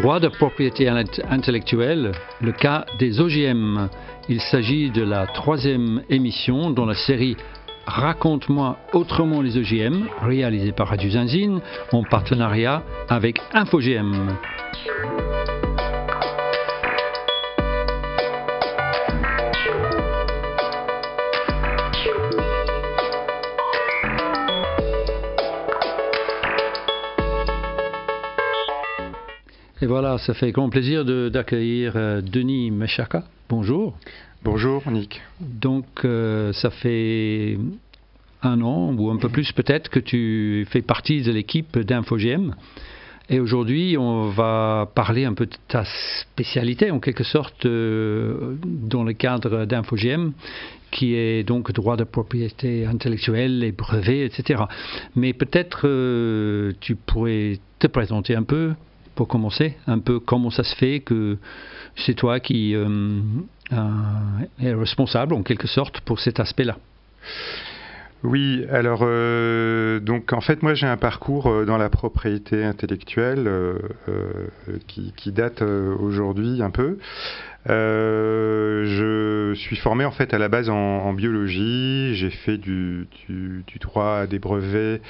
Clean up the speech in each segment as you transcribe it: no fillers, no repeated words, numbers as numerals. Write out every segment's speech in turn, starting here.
Droit de propriété intellectuelle, le cas des OGM. Il s'agit de la 3e émission dans la série Raconte-moi autrement les OGM, réalisée par Radio Zinzine en partenariat avec InfoGM. Et voilà, ça fait grand plaisir d'accueillir Denis Meshaka. Bonjour. Bonjour, Nick. Donc, ça fait 1 an, ou un peu plus peut-être, que tu fais partie de l'équipe d'InfoGM. Et aujourd'hui, on va parler un peu de ta spécialité, en quelque sorte, dans le cadre d'InfoGM, qui est donc droit de propriété intellectuelle, les brevets, etc. Mais peut-être tu pourrais te présenter un peu, pour commencer, un peu comment ça se fait que c'est toi qui est responsable, en quelque sorte, pour cet aspect-là. Oui, alors, donc en fait, moi j'ai un parcours dans la propriété intellectuelle qui date aujourd'hui un peu. Je suis formé en fait à la base en biologie, j'ai fait du droit des brevets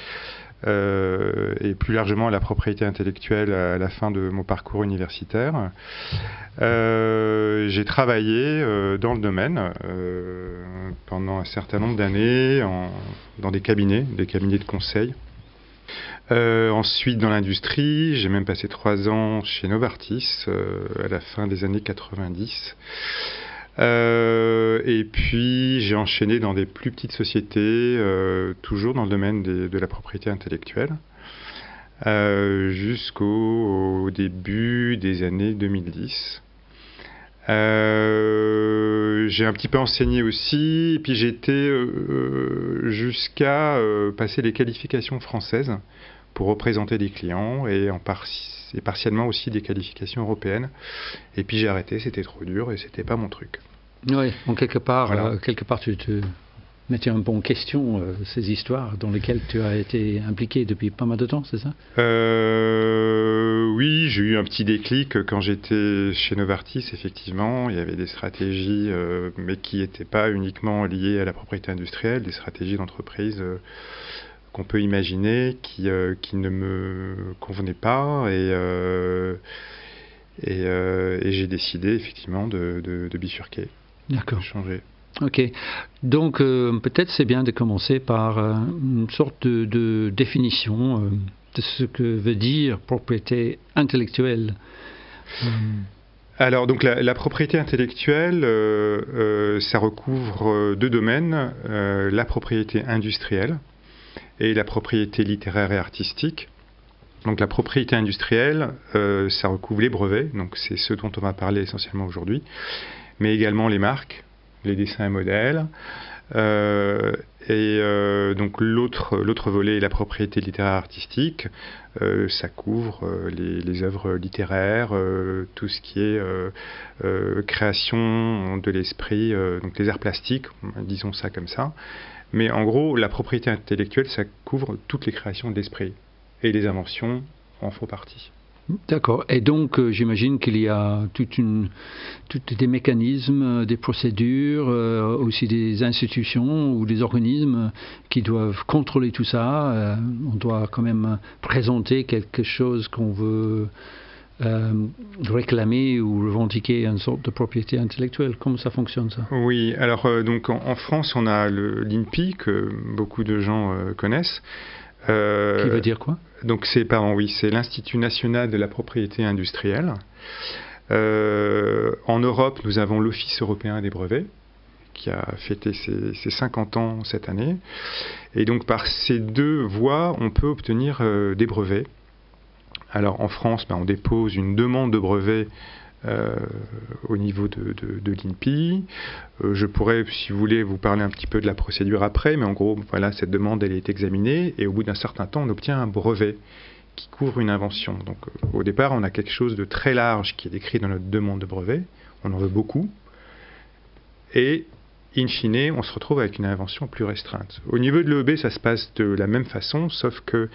et plus largement à la propriété intellectuelle à la fin de mon parcours universitaire. J'ai travaillé dans le domaine pendant un certain nombre d'années dans des cabinets de conseil. Ensuite dans l'industrie, j'ai même passé 3 ans chez Novartis à la fin des années 90. Et puis j'ai enchaîné dans des plus petites sociétés, toujours dans le domaine de la propriété intellectuelle, jusqu'au début des années 2010. J'ai un petit peu enseigné aussi, et puis j'ai été jusqu'à passer les qualifications françaises pour représenter des clients, et partiellement aussi des qualifications européennes. Et puis j'ai arrêté, c'était trop dur et c'était pas mon truc. Oui, en quelque part, voilà. Tu te mettais un peu en question ces histoires dans lesquelles tu as été impliqué depuis pas mal de temps, c'est ça ? Oui, j'ai eu un petit déclic quand j'étais chez Novartis, effectivement. Il y avait des stratégies, mais qui n'étaient pas uniquement liées à la propriété industrielle, des stratégies d'entreprise qu'on peut imaginer qui ne me convenaient pas, et j'ai décidé effectivement de bifurquer. D'accord. De changer. Ok, donc peut-être c'est bien de commencer par une sorte de définition de ce que veut dire propriété intellectuelle. Alors, donc la propriété intellectuelle, ça recouvre 2 domaines, la propriété industrielle et la propriété littéraire et artistique. Donc la propriété industrielle, ça recouvre les brevets, donc c'est ce dont on va parler essentiellement aujourd'hui, mais également les marques, les dessins et modèles. Donc l'autre volet est la propriété littéraire artistique. Ça couvre les œuvres littéraires, tout ce qui est création de l'esprit, donc les arts plastiques, disons ça comme ça. Mais en gros, la propriété intellectuelle, ça couvre toutes les créations de l'esprit. Et les inventions en font partie. D'accord. Et donc, j'imagine qu'il y a des mécanismes, des procédures, aussi des institutions ou des organismes qui doivent contrôler tout ça. On doit quand même présenter quelque chose qu'on veut réclamer ou revendiquer une sorte de propriété intellectuelle. Comment ça fonctionne, ça ? Oui, alors donc en France, on a l'INPI, que beaucoup de gens connaissent. Qui veut dire quoi ? Donc c'est l'Institut national de la propriété industrielle. En Europe, nous avons l'Office européen des brevets, qui a fêté ses 50 ans cette année. Et donc par ces 2 voies, on peut obtenir des brevets. Alors en France, on dépose une demande de brevet au niveau de l'INPI. Je pourrais, si vous voulez, vous parler un petit peu de la procédure après, mais en gros, voilà, cette demande, elle est examinée, et au bout d'un certain temps, on obtient un brevet qui couvre une invention. Donc au départ, on a quelque chose de très large qui est décrit dans notre demande de brevet, on en veut beaucoup, et in fine, on se retrouve avec une invention plus restreinte. Au niveau de l'EEB, ça se passe de la même façon, sauf que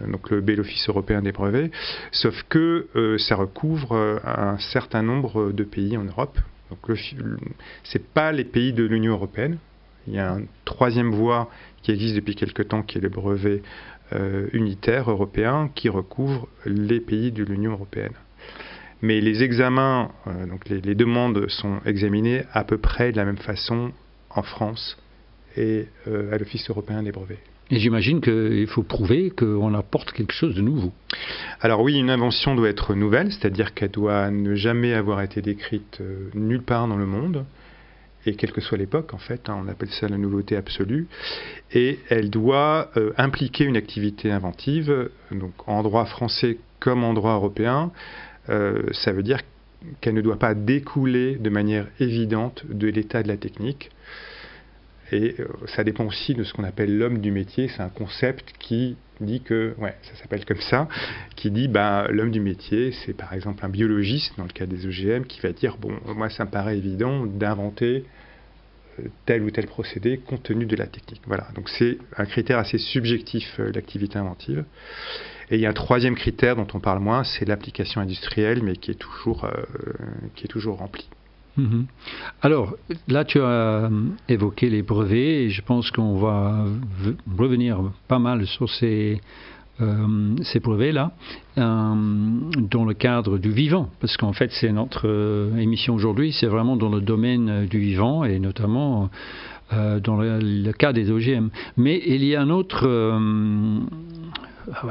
donc l'EEB, l'Office européen des brevets, sauf que ça recouvre un certain nombre de pays en Europe. Donc c'est pas les pays de l'Union européenne. Il y a une troisième voie qui existe depuis quelque temps, qui est le brevet unitaire européen, qui recouvre les pays de l'Union européenne. Mais les examens, donc les demandes sont examinées à peu près de la même façon en France et à l'Office européen des brevets. Et j'imagine qu'il faut prouver qu'on apporte quelque chose de nouveau. Alors oui, une invention doit être nouvelle, c'est-à-dire qu'elle doit ne jamais avoir été décrite nulle part dans le monde, et quelle que soit l'époque en fait, on appelle ça la nouveauté absolue, et elle doit impliquer une activité inventive, donc en droit français comme en droit européen, ça veut dire qu'elle ne doit pas découler de manière évidente de l'état de la technique. Et ça dépend aussi de ce qu'on appelle l'homme du métier. C'est un concept qui dit que, ça s'appelle comme ça, qui dit l'homme du métier, c'est par exemple un biologiste, dans le cas des OGM, qui va dire, moi ça me paraît évident d'inventer tel ou tel procédé compte tenu de la technique. Voilà, donc c'est un critère assez subjectif, l'activité inventive. Et il y a un troisième critère dont on parle moins, c'est l'application industrielle, mais qui est toujours remplie. Mmh. Alors, là, tu as évoqué les brevets et je pense qu'on va revenir pas mal sur ces brevets-là dans le cadre du vivant, parce qu'en fait, c'est notre émission aujourd'hui, c'est vraiment dans le domaine du vivant et notamment dans le cas des OGM. Mais il y a un autre...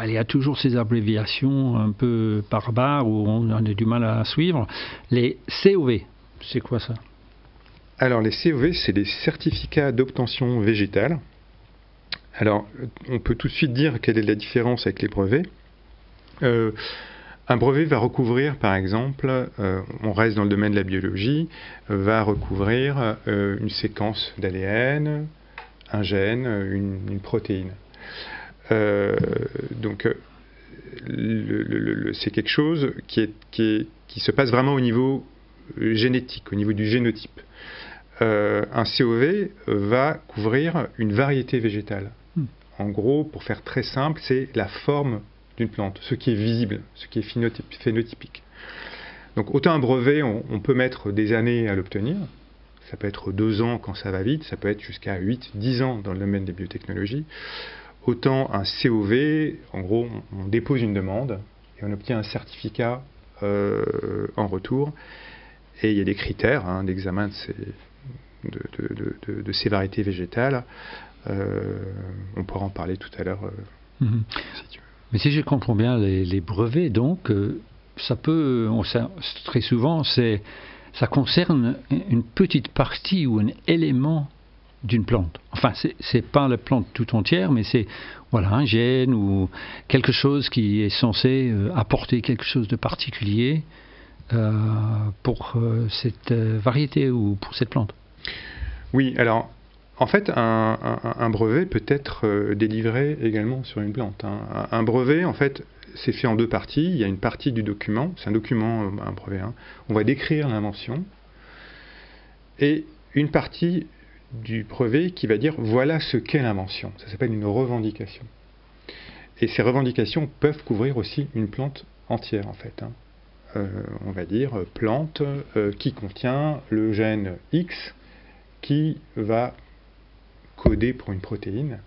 il y a toujours ces abréviations un peu barbares où on a du mal à suivre. Les COV. C'est quoi ça? Alors les COV, c'est des certificats d'obtention végétale. Alors on peut tout de suite dire quelle est la différence avec les brevets. Un brevet va recouvrir, par exemple, on reste dans le domaine de la biologie, va recouvrir une séquence d'ADN, un gène, une protéine. Donc c'est quelque chose qui se passe vraiment au niveau génétique, au niveau du génotype. Un COV va couvrir une variété végétale. En gros, pour faire très simple, c'est la forme d'une plante, ce qui est visible, ce qui est phénotypique. Donc autant un brevet, on peut mettre des années à l'obtenir, ça peut être 2 ans quand ça va vite, ça peut être jusqu'à 8-10 ans dans le domaine des biotechnologies. Autant un COV, en gros, on dépose une demande et on obtient un certificat en retour. Et il y a des critères d'examen de ces variétés végétales. On pourra en parler tout à l'heure. Si tu veux. Mais si je comprends bien, les brevets, donc, ça peut, très souvent, ça concerne une petite partie ou un élément d'une plante. Enfin, c'est pas la plante tout entière, mais c'est un gène ou quelque chose qui est censé apporter quelque chose de particulier pour cette variété ou pour cette plante. Oui, alors en fait un brevet peut être délivré également sur une plante. Un brevet en fait c'est fait en 2 parties. Il y a une partie du document, c'est un document, un brevet, on va décrire l'invention, et une partie du brevet qui va dire voilà ce qu'est l'invention. Ça s'appelle une revendication. Et ces revendications peuvent couvrir aussi une plante entière en fait. On va dire plante qui contient le gène X qui va coder pour une protéine,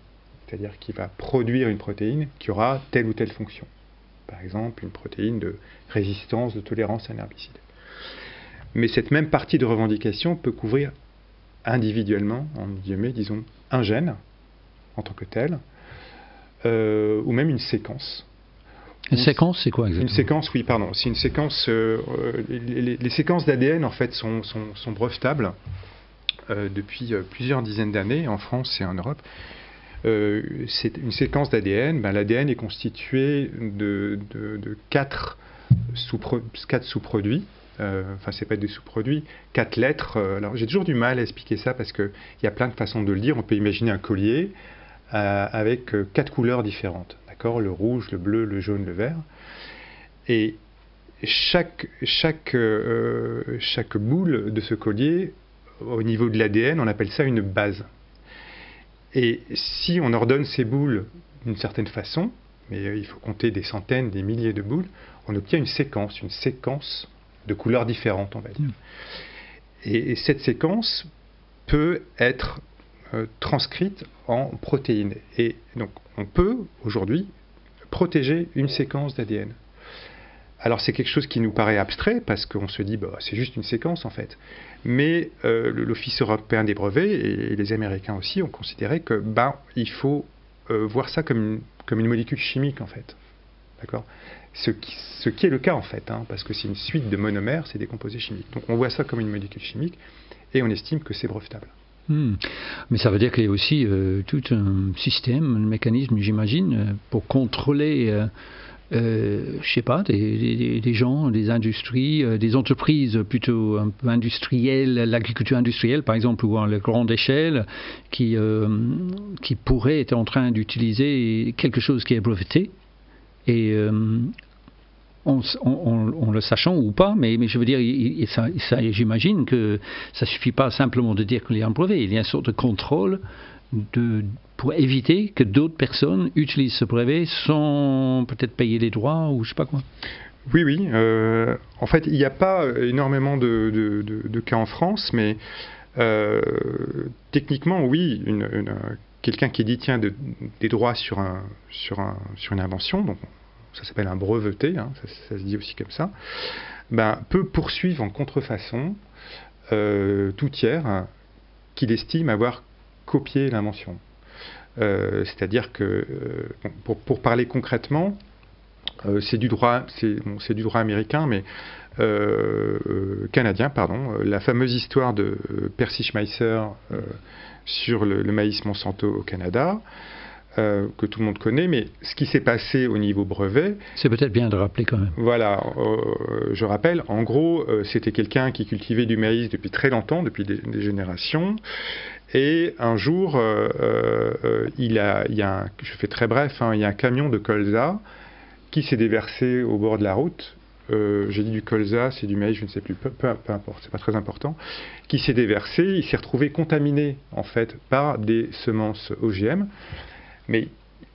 c'est-à-dire qui va produire une protéine qui aura telle ou telle fonction. Par exemple, une protéine de résistance, de tolérance à un herbicide. Mais cette même partie de revendication peut couvrir individuellement, en guillemets, disons, un gène en tant que tel, ou même une séquence. Une séquence, c'est quoi exactement? Une séquence, oui, pardon. C'est une séquence. Les séquences d'ADN, en fait, sont brevetables depuis plusieurs dizaines d'années, en France et en Europe. C'est une séquence d'ADN. L'ADN est constitué de 4 sous-produits. Enfin, c'est pas des sous-produits, 4 lettres. Alors, j'ai toujours du mal à expliquer ça parce qu'il y a plein de façons de le dire. On peut imaginer un collier avec 4 couleurs différentes. D'accord, le rouge, le bleu, le jaune, le vert. Et chaque boule de ce collier au niveau de l'ADN, on appelle ça une base. Et si on ordonne ces boules d'une certaine façon, mais il faut compter des centaines, des milliers de boules, on obtient une séquence de couleurs différentes, on va dire. Et cette séquence peut être transcrite en protéines. Et donc, on peut, aujourd'hui, protéger une séquence d'ADN. Alors, c'est quelque chose qui nous paraît abstrait, parce qu'on se dit, c'est juste une séquence, en fait. Mais l'Office européen des brevets, et les Américains aussi, ont considéré que, il faut voir ça comme une molécule chimique, en fait. D'accord ? Ce qui est le cas, en fait, parce que c'est une suite de monomères, c'est des composés chimiques. Donc, on voit ça comme une molécule chimique, et on estime que c'est brevetable. Mais ça veut dire qu'il y a aussi tout un système, un mécanisme, j'imagine, pour contrôler, je sais pas, des gens, des industries, des entreprises plutôt un peu industrielles, l'agriculture industrielle par exemple, ou à la grande échelle, qui pourrait être en train d'utiliser quelque chose qui est breveté, et en le sachant ou pas, mais je veux dire, j'imagine que ça ne suffit pas simplement de dire qu'il y a un brevet, il y a une sorte de contrôle pour éviter que d'autres personnes utilisent ce brevet sans peut-être payer les droits ou je ne sais pas quoi. Oui. En fait, il n'y a pas énormément de cas en France, mais techniquement, oui, quelqu'un qui détient des droits sur une invention, donc ça s'appelle un breveté, ça se dit aussi comme ça, peut poursuivre en contrefaçon tout tiers qu'il estime avoir copié l'invention. C'est-à-dire que, pour parler concrètement, c'est du droit américain, mais canadien, pardon. La fameuse histoire de Percy Schmeisser sur le maïs Monsanto au Canada, que tout le monde connaît, mais ce qui s'est passé au niveau brevet... C'est peut-être bien de rappeler quand même. Voilà, je rappelle, en gros, c'était quelqu'un qui cultivait du maïs depuis très longtemps, depuis des générations, et un jour, je fais très bref, il y a un camion de colza qui s'est déversé au bord de la route. J'ai dit du colza, c'est du maïs, je ne sais plus, peu importe, c'est pas très important, qui s'est déversé, il s'est retrouvé contaminé, en fait, par des semences OGM. Mais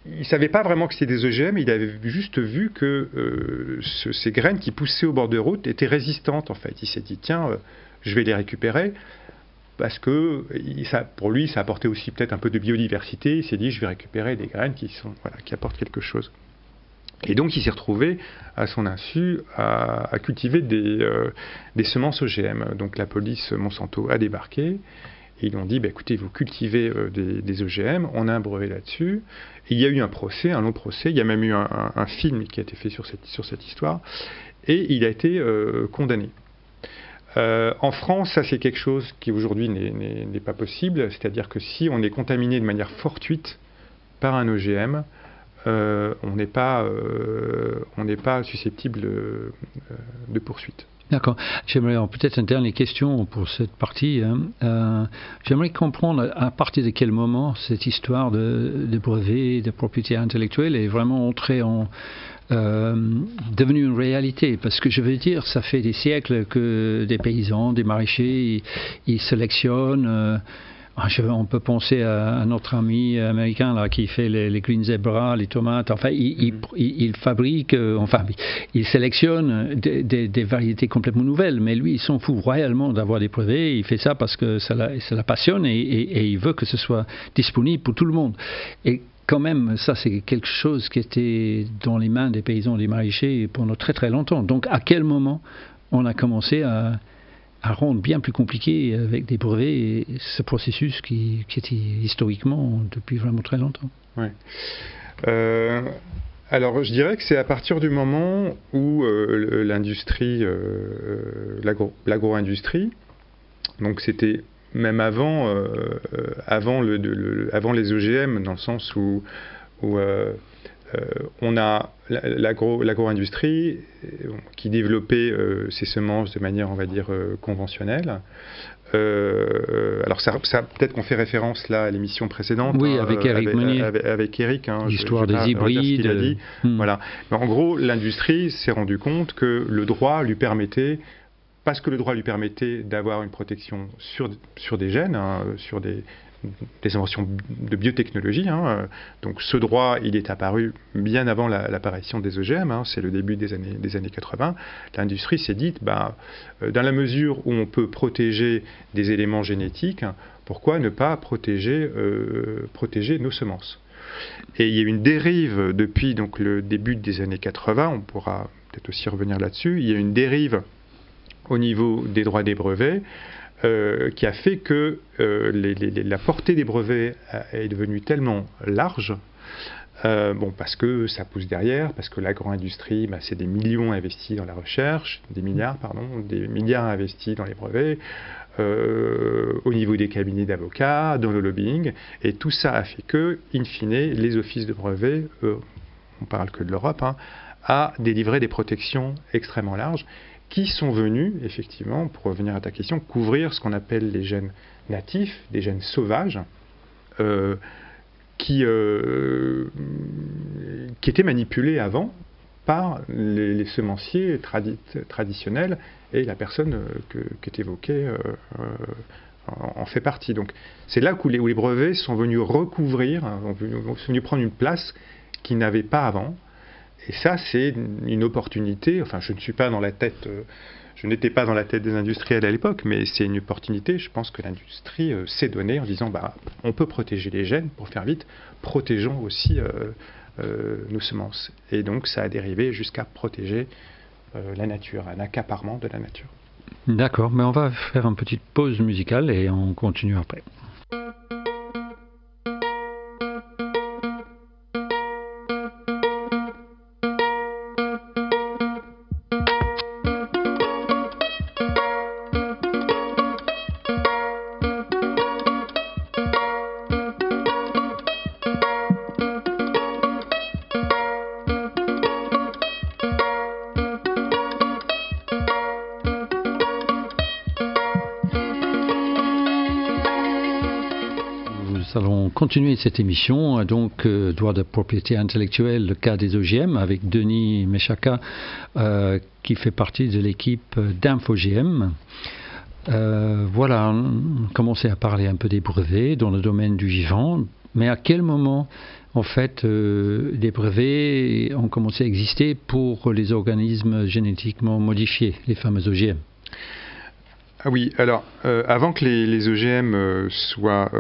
il ne savait pas vraiment que c'était des OGM, il avait juste vu que ces graines qui poussaient au bord de route étaient résistantes, en fait. Il s'est dit, tiens, je vais les récupérer, parce que pour lui, ça apportait aussi peut-être un peu de biodiversité. Il s'est dit, je vais récupérer des graines qui apportent quelque chose. Et donc, il s'est retrouvé, à son insu, à cultiver des semences OGM. Donc, la police Monsanto a débarqué. Et ils ont dit, écoutez, vous cultivez des OGM, on a un brevet là-dessus. Et il y a eu un long procès, il y a même eu un film qui a été fait sur cette histoire, et il a été condamné. En France, ça c'est quelque chose qui aujourd'hui n'est pas possible, c'est-à-dire que si on est contaminé de manière fortuite par un OGM, on n'est pas susceptible de poursuite. D'accord. J'aimerais peut-être une dernière question pour cette partie. J'aimerais comprendre à partir de quel moment cette histoire de brevet, de propriété intellectuelle est vraiment entrée devenue une réalité. Parce que je veux dire, ça fait des siècles que des paysans, des maraîchers, ils sélectionnent. On peut penser à notre ami américain là, qui fait les Green Zebra, les tomates. Enfin, il fabrique, il sélectionne des variétés complètement nouvelles. Mais lui, il s'en fout royalement d'avoir des brevets. Il fait ça parce que ça la passionne et il veut que ce soit disponible pour tout le monde. Et quand même, ça, c'est quelque chose qui était dans les mains des paysans, des maraîchers pendant très très longtemps. Donc, à quel moment on a commencé à rendre bien plus compliqué avec des brevets et ce processus qui était historiquement depuis vraiment très longtemps. Ouais. Alors je dirais que c'est à partir du moment où l'industrie, l'agro-industrie, donc c'était même avant les OGM, dans le sens où on a l'agro-industrie qui développait ses semences de manière, on va dire, conventionnelle. Alors ça peut-être qu'on fait référence là à l'émission précédente. Oui, avec Eric Meunier. Avec Eric. L'histoire des hybrides. Ce qu'il a dit. Voilà. Mais en gros, l'industrie s'est rendue compte que le droit lui permettait parce que le droit lui permettait d'avoir une protection sur des gènes, sur des inventions de biotechnologie. Donc ce droit, il est apparu bien avant l'apparition des OGM, c'est le début des années 80. L'industrie s'est dit, dans la mesure où on peut protéger des éléments génétiques, pourquoi ne pas protéger nos semences? Et il y a eu une dérive depuis donc, le début des années 80, on pourra peut-être aussi revenir là-dessus, il y a une dérive au niveau des droits des brevets, qui a fait que la portée des brevets est devenue tellement large, parce que ça pousse derrière, parce que l'agro-industrie, c'est des millions investis dans la recherche, des milliards investis dans les brevets, au niveau des cabinets d'avocats, dans le lobbying, et tout ça a fait que, in fine, les offices de brevets, on parle que de l'Europe, a délivré des protections extrêmement larges, qui sont venus, effectivement, pour revenir à ta question, couvrir ce qu'on appelle les gènes natifs, des gènes sauvages, qui étaient manipulés avant par les semenciers traditionnels, et la personne qui est évoquée en fait partie. Donc c'est là où les brevets sont venus recouvrir, sont venus prendre une place qu'ils n'avaient pas avant. Et ça, c'est une opportunité. Enfin, je n'étais pas dans la tête des industriels à l'époque, mais c'est une opportunité, je pense, que l'industrie s'est donnée en disant on peut protéger les gènes, pour faire vite, protégeons aussi nos semences. Et donc, ça a dérivé jusqu'à protéger la nature, un accaparement de la nature. D'accord, mais on va faire une petite pause musicale et on continue après. Nous allons continuer cette émission, donc droit de propriété intellectuelle, le cas des OGM, avec Denis Meshaka, qui fait partie de l'équipe d'InfoGM. Voilà, on commençait à parler un peu des brevets dans le domaine du vivant, mais à quel moment, en fait, les brevets ont commencé à exister pour les organismes génétiquement modifiés, les fameux OGM? Ah oui, alors avant que les OGM soient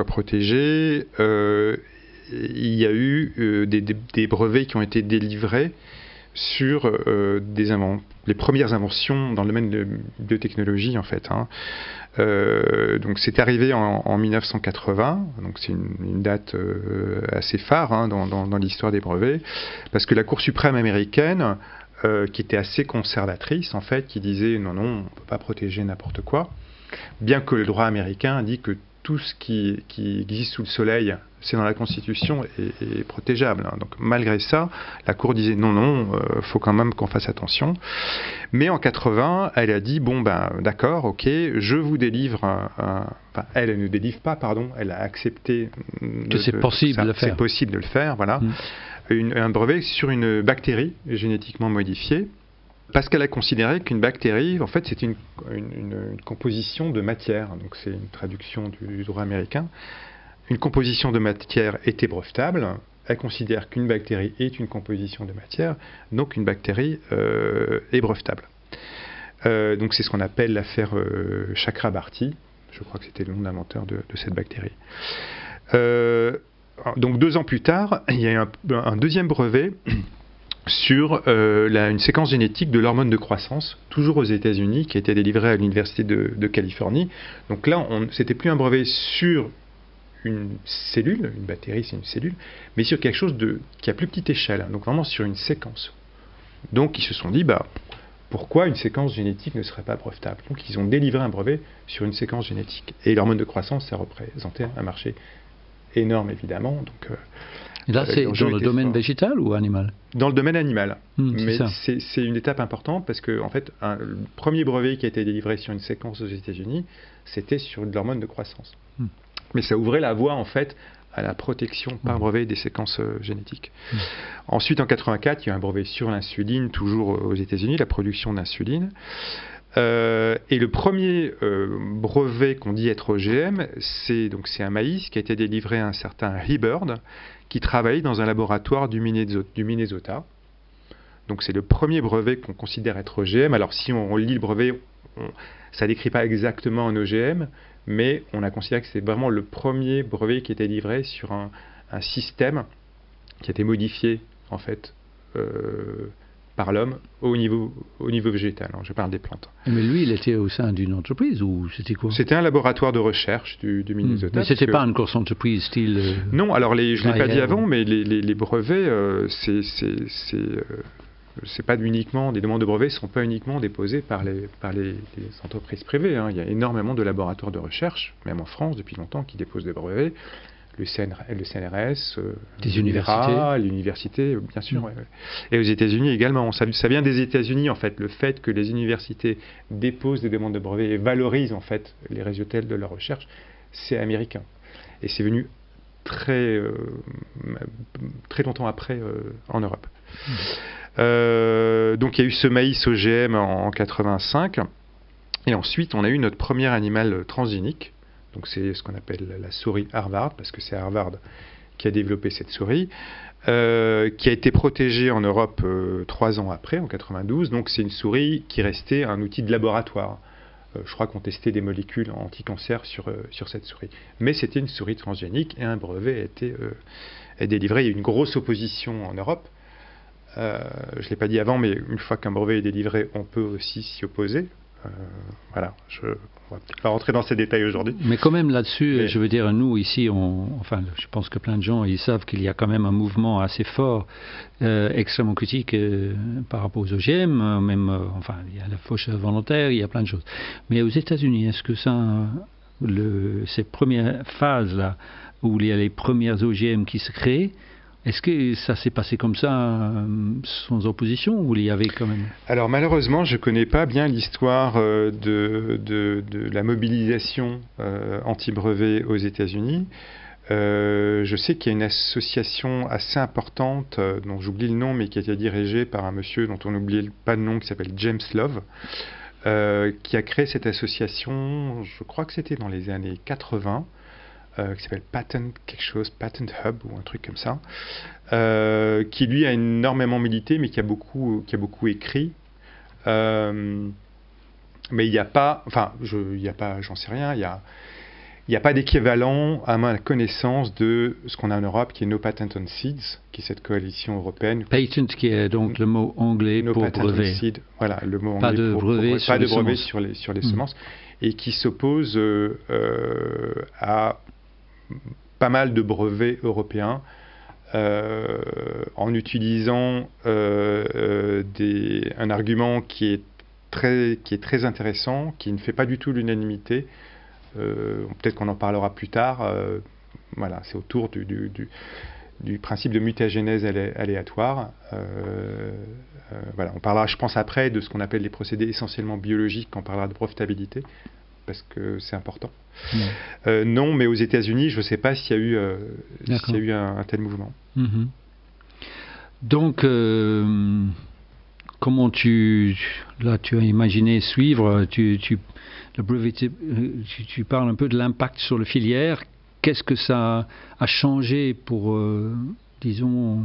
protégés, il y a eu des brevets qui ont été délivrés sur les premières inventions dans le domaine de biotechnologie en fait. Donc c'est arrivé en 1980, donc c'est une date assez phare dans l'histoire des brevets, parce que la Cour suprême américaine, qui était assez conservatrice en fait, qui disait non, on ne peut pas protéger n'importe quoi, bien que le droit américain dit que tout ce qui existe sous le soleil, c'est dans la Constitution, est protégeable. Donc malgré ça, la Cour disait non, faut quand même qu'on fasse attention. Mais en 80, elle a dit d'accord, ok, je vous délivre elle ne délivre pas, pardon, elle a accepté que c'est possible de le faire. C'est possible de le faire, voilà. Un brevet sur une bactérie génétiquement modifiée, parce qu'elle a considéré qu'une bactérie, en fait, c'est une composition de matière. Donc c'est une traduction du droit américain. Une composition de matière était brevetable. Elle considère qu'une bactérie est une composition de matière, donc une bactérie est brevetable. Donc c'est ce qu'on appelle l'affaire Chakrabarty. Je crois que c'était le nom d'inventeur de cette bactérie. Donc 2 ans plus tard, il y a eu un deuxième brevet sur une séquence génétique de l'hormone de croissance, toujours aux États-Unis, qui a été délivrée à l'Université de Californie. Donc là, c'était plus un brevet sur une cellule, une bactérie c'est une cellule, mais sur quelque chose qui a plus petite échelle, donc vraiment sur une séquence. Donc ils se sont dit, pourquoi une séquence génétique ne serait pas brevetable? Donc ils ont délivré un brevet sur une séquence génétique. Et l'hormone de croissance, ça représentait un marché énorme évidemment. Donc, et là, c'est dans le domaine végétal ou animal? Dans le domaine animal. Mais c'est une étape importante parce que, en fait, le premier brevet qui a été délivré sur une séquence aux États-Unis, c'était sur de l'hormone de croissance. Mais ça ouvrait la voie, en fait, à la protection par brevet des séquences génétiques. Ensuite, en 84, il y a un brevet sur l'insuline, toujours aux États-Unis, la production d'insuline. Et le premier brevet qu'on dit être OGM, c'est un maïs qui a été délivré à un certain Hibberd, qui travaille dans un laboratoire du Minnesota. Donc c'est le premier brevet qu'on considère être OGM. Alors si on lit le brevet, ça ne décrit pas exactement un OGM, mais on a considéré que c'est vraiment le premier brevet qui était livré sur un système qui a été modifié en fait par l'homme au niveau végétal. Je parle des plantes. Mais lui, il était au sein d'une entreprise ou c'était quoi? C'était un laboratoire de recherche du Minnesota. Mais c'était pas une grosse entreprise style... Non, alors je ne l'ai pas dit avant, mais les brevets, c'est pas uniquement, des demandes de brevets ne sont pas uniquement déposées par les entreprises privées. Hein. Il y a énormément de laboratoires de recherche, même en France depuis longtemps, qui déposent des brevets. Le CNRS, des universités, l'université, bien sûr. Ouais. Et aux États-Unis également. Ça vient des États-Unis en fait, le fait que les universités déposent des demandes de brevets et valorisent en fait les résultats de leur recherche, c'est américain. Et c'est venu très longtemps après en Europe. Donc il y a eu ce maïs OGM en 85, et ensuite on a eu notre premier animal transgénique. Donc c'est ce qu'on appelle la souris Harvard, parce que c'est Harvard qui a développé cette souris, qui a été protégée en Europe 3 ans après, en 92. Donc c'est une souris qui restait un outil de laboratoire. Je crois qu'on testait des molécules anti-cancer sur cette souris. Mais c'était une souris transgénique et un brevet a été délivré. Il y a eu une grosse opposition en Europe. Je ne l'ai pas dit avant, mais une fois qu'un brevet est délivré, on peut aussi s'y opposer. Voilà, on va peut-être pas rentrer dans ces détails aujourd'hui. Mais quand même là-dessus, je veux dire, nous ici, je pense que plein de gens, ils savent qu'il y a quand même un mouvement assez fort, extrêmement critique par rapport aux OGM, il y a la fauche volontaire, il y a plein de choses. Mais aux États-Unis, est-ce que ces premières phases-là, où il y a les premières OGM qui se créent, est-ce que ça s'est passé comme ça, sans opposition, ou il y avait quand même... Alors malheureusement, je ne connais pas bien l'histoire de la mobilisation anti-brevet aux États-Unis. Je sais qu'il y a une association assez importante, dont j'oublie le nom, mais qui a été dirigée par un monsieur dont on n'oublie pas le nom, qui s'appelle James Love, qui a créé cette association, je crois que c'était dans les années 80, qui s'appelle Patent Hub ou un truc comme ça, qui lui a énormément milité, mais qui a beaucoup écrit. Mais il n'y a pas, j'en sais rien, il n'y a pas d'équivalent à ma connaissance de ce qu'on a en Europe, qui est No Patent on Seeds, qui est cette coalition européenne. Patent, qui est donc le mot anglais no pour patent brevet. On seed, voilà, le mot pas anglais de brevet pas de brevet sur les semences, et qui s'oppose à pas mal de brevets européens en utilisant un argument qui est très intéressant, qui ne fait pas du tout l'unanimité. Peut-être qu'on en parlera plus tard. Voilà, c'est autour du principe de mutagénèse aléatoire. Voilà, on parlera, je pense, après de ce qu'on appelle les procédés essentiellement biologiques quand on parlera de brevetabilité, parce que c'est important. Non, mais aux États-Unis, je ne sais pas s'il y a eu un tel mouvement. Donc, comment tu as imaginé suivre, tu parles un peu de l'impact sur la filière. Qu'est-ce que ça a changé pour, disons,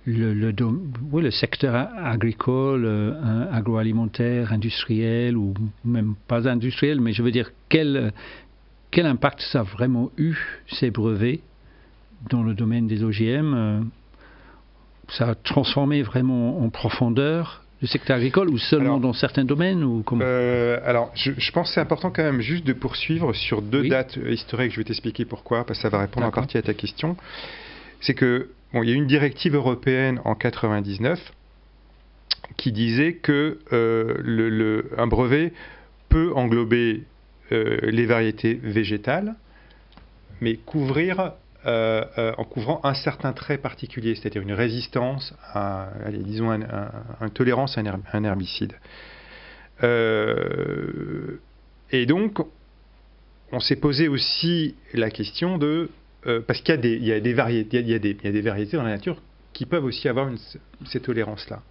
le secteur agricole, agroalimentaire, industriel, ou même pas industriel, mais je veux dire, quel impact ça a vraiment eu, ces brevets, dans le domaine des OGM? Ça a transformé vraiment en profondeur le secteur agricole, ou seulement dans certains domaines, ou comment? Alors, je pense que c'est important quand même juste de poursuivre sur deux dates historiques. Je vais t'expliquer pourquoi, parce que ça va répondre en partie à ta question. C'est que il y a une directive européenne en 99 qui disait que un brevet peut englober les variétés végétales, mais en couvrant un certain trait particulier, c'est-à-dire une résistance une tolérance à un herbicide. Et donc, on s'est posé aussi la question parce qu'il y a des variétés dans la nature qui peuvent aussi avoir ces tolérances-là.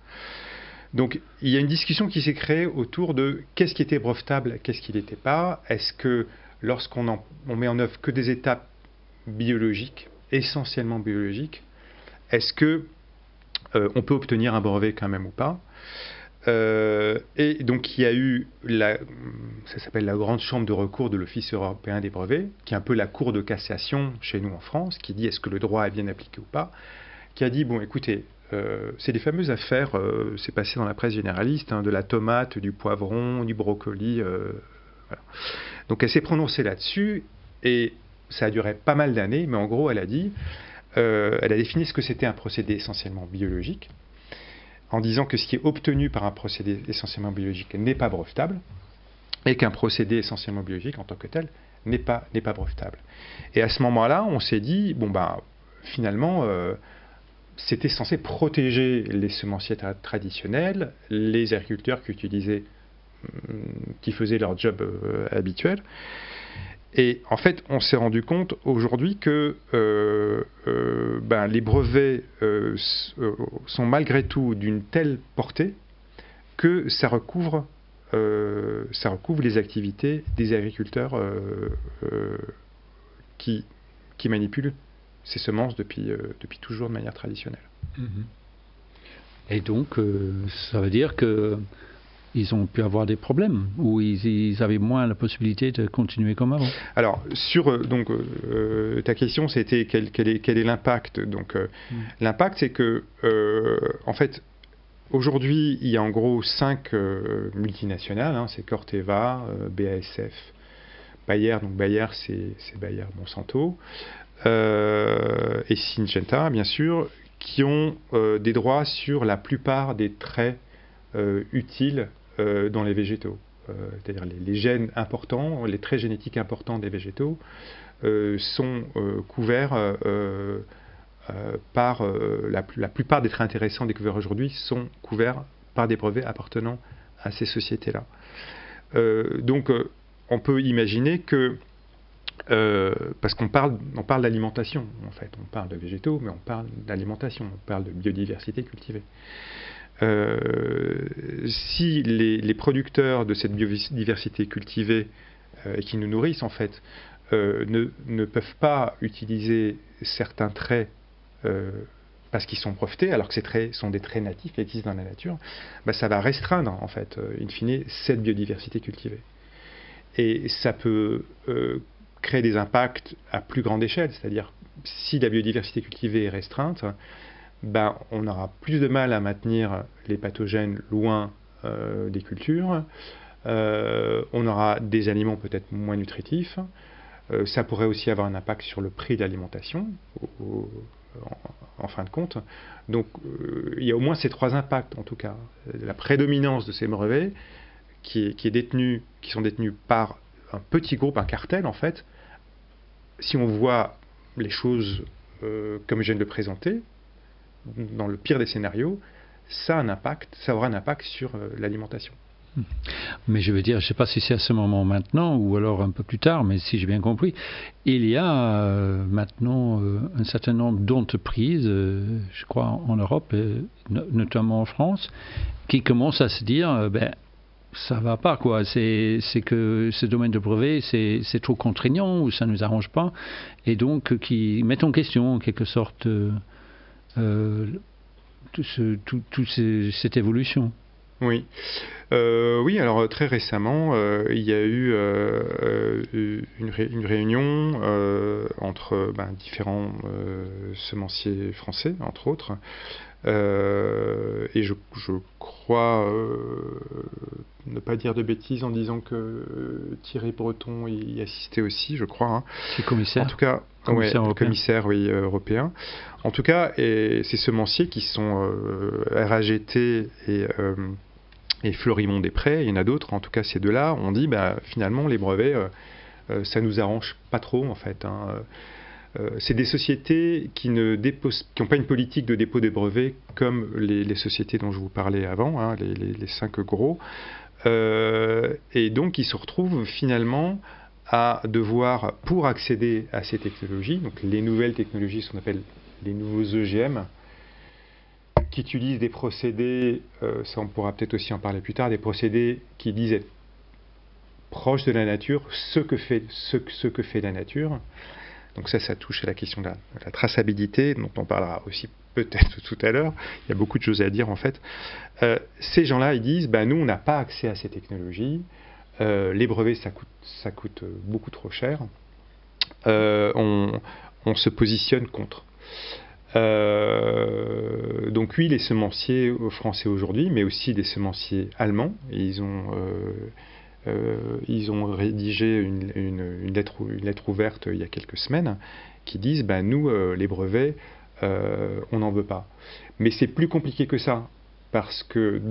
Donc il y a une discussion qui s'est créée autour de qu'est-ce qui était brevetable, qu'est-ce qui n'était pas. Est-ce que lorsqu'on on met en œuvre que des étapes biologiques, essentiellement biologiques, est-ce que on peut obtenir un brevet quand même ou pas? Et donc il y a eu, ça s'appelle la grande chambre de recours de l'Office européen des brevets, qui est un peu la cour de cassation chez nous en France, qui dit est-ce que le droit est bien appliqué ou pas, qui a dit, bon écoutez, c'est des fameuses affaires, c'est passé dans la presse généraliste, hein, de la tomate, du poivron, du brocoli, voilà. Donc elle s'est prononcée là-dessus, et ça a duré pas mal d'années, mais en gros elle a dit, elle a défini ce que c'était un procédé essentiellement biologique, en disant que ce qui est obtenu par un procédé essentiellement biologique n'est pas brevetable, et qu'un procédé essentiellement biologique en tant que tel n'est pas brevetable. Et à ce moment-là, on s'est dit, bon ben, finalement, c'était censé protéger les semenciers traditionnels, les agriculteurs qui faisaient leur job habituel. Et en fait, on s'est rendu compte aujourd'hui que les brevets sont malgré tout d'une telle portée que ça recouvre les activités des agriculteurs qui manipulent ces semences depuis toujours de manière traditionnelle. Et donc, ça veut dire que ils ont pu avoir des problèmes, ou ils avaient moins la possibilité de continuer comme avant. Alors, sur ta question, c'était quel est l'impact. Donc, l'impact, c'est que, en fait, aujourd'hui, il y a en gros 5 multinationales, hein, c'est Corteva, BASF, Bayer, donc Bayer, c'est Bayer Monsanto, et Syngenta, bien sûr, qui ont des droits sur la plupart des traits utiles dans les végétaux. C'est-à-dire les gènes importants, les traits génétiques importants des végétaux sont couverts par la plupart des traits intéressants découverts aujourd'hui sont couverts par des brevets appartenant à ces sociétés-là. Donc on peut imaginer que parce qu'on parle d'alimentation, en fait, on parle de végétaux, mais on parle d'alimentation, on parle de biodiversité cultivée. Si les producteurs de cette biodiversité cultivée qui nous nourrissent en fait ne peuvent pas utiliser certains traits parce qu'ils sont brevetés, alors que ces traits sont des traits natifs qui existent dans la nature, ça va restreindre en fait, in fine, cette biodiversité cultivée. Et ça peut créer des impacts à plus grande échelle, c'est-à-dire si la biodiversité cultivée est restreinte, on aura plus de mal à maintenir les pathogènes loin des cultures, on aura des aliments peut-être moins nutritifs, ça pourrait aussi avoir un impact sur le prix de l'alimentation, en fin de compte. Donc il y a au moins ces 3 impacts en tout cas. La prédominance de ces brevets qui sont détenus par un petit groupe, un cartel en fait. Si on voit les choses comme je viens de le présenter, dans le pire des scénarios, ça aura un impact sur l'alimentation. Mais je veux dire, je ne sais pas si c'est à ce moment maintenant ou alors un peu plus tard, mais si j'ai bien compris, il y a maintenant un certain nombre d'entreprises, je crois en Europe, notamment en France, qui commencent à se dire, ça va pas quoi, c'est que ce domaine de brevet c'est trop contraignant ou ça nous arrange pas, et donc qui mettent en question en quelque sorte cette évolution. Oui. Oui, alors très récemment, il y a eu une réunion entre différents semenciers français, entre autres, et je crois ne pas dire de bêtises en disant que Thierry Breton y assistait aussi, je crois. Hein. C'est commissaire. En tout cas, commissaire européen. En tout cas, et ces semenciers qui sont RAGT et Florimond-Desprez, il y en a d'autres, en tout cas ces deux-là, on dit finalement les brevets, ça nous arrange pas trop en fait. Hein. C'est des sociétés qui n'ont pas une politique de dépôt des brevets comme les sociétés dont je vous parlais avant, hein, les 5 gros, et donc ils se retrouvent finalement à devoir, pour accéder à ces technologies, donc les nouvelles technologies, ce qu'on appelle les nouveaux EGM, qui utilisent des procédés, ça on pourra peut-être aussi en parler plus tard, des procédés qui disent être proches de la nature, ce que fait la nature. Donc ça touche à la question de la traçabilité, dont on parlera aussi peut-être tout à l'heure. Il y a beaucoup de choses à dire en fait. Ces gens-là, ils disent, nous, on n'a pas accès à ces technologies. Les brevets, ça coûte beaucoup trop cher. On se positionne contre. Donc oui, les semenciers français aujourd'hui, mais aussi les semenciers allemands, ils ont rédigé une lettre ouverte il y a quelques semaines qui disent nous, les brevets, on n'en veut pas. Mais c'est plus compliqué que ça, parce que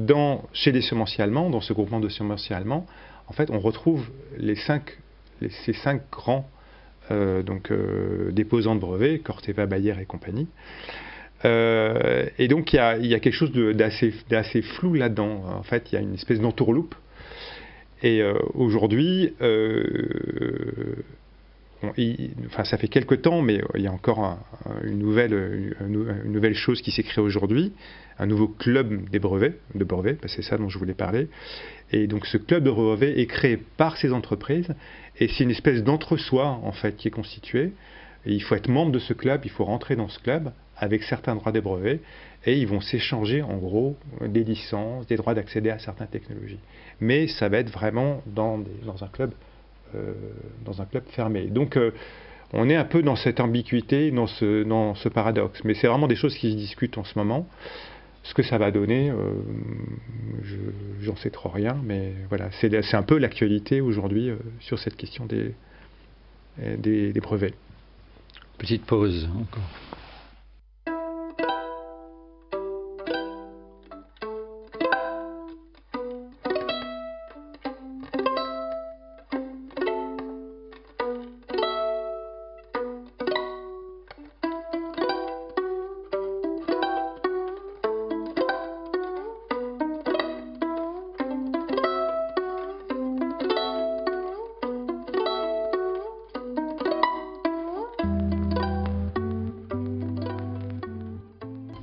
chez les semenciers allemands, dans ce groupement de semenciers allemands, en fait, on retrouve ces cinq grands déposants de brevets, Corteva, Bayer et compagnie. Et donc il y a quelque chose d'assez flou là-dedans. En fait, il y a une espèce d'entourloupe. Et aujourd'hui, ça fait quelques temps, mais il y a encore une nouvelle chose qui s'est créée aujourd'hui, un nouveau club de brevets, c'est ça dont je voulais parler. Et donc ce club de brevets est créé par ces entreprises, et c'est une espèce d'entre-soi en fait qui est constitué. Et il faut être membre de ce club, il faut rentrer dans ce club avec certains droits des brevets, et ils vont s'échanger en gros des licences, des droits d'accéder à certaines technologies. Mais ça va être vraiment dans un club fermé. Donc on est un peu dans cette ambiguïté, dans ce paradoxe. Mais c'est vraiment des choses qui se discutent en ce moment. Ce que ça va donner, j'en sais trop rien, mais voilà, c'est un peu l'actualité aujourd'hui sur cette question des brevets. Petite pause encore.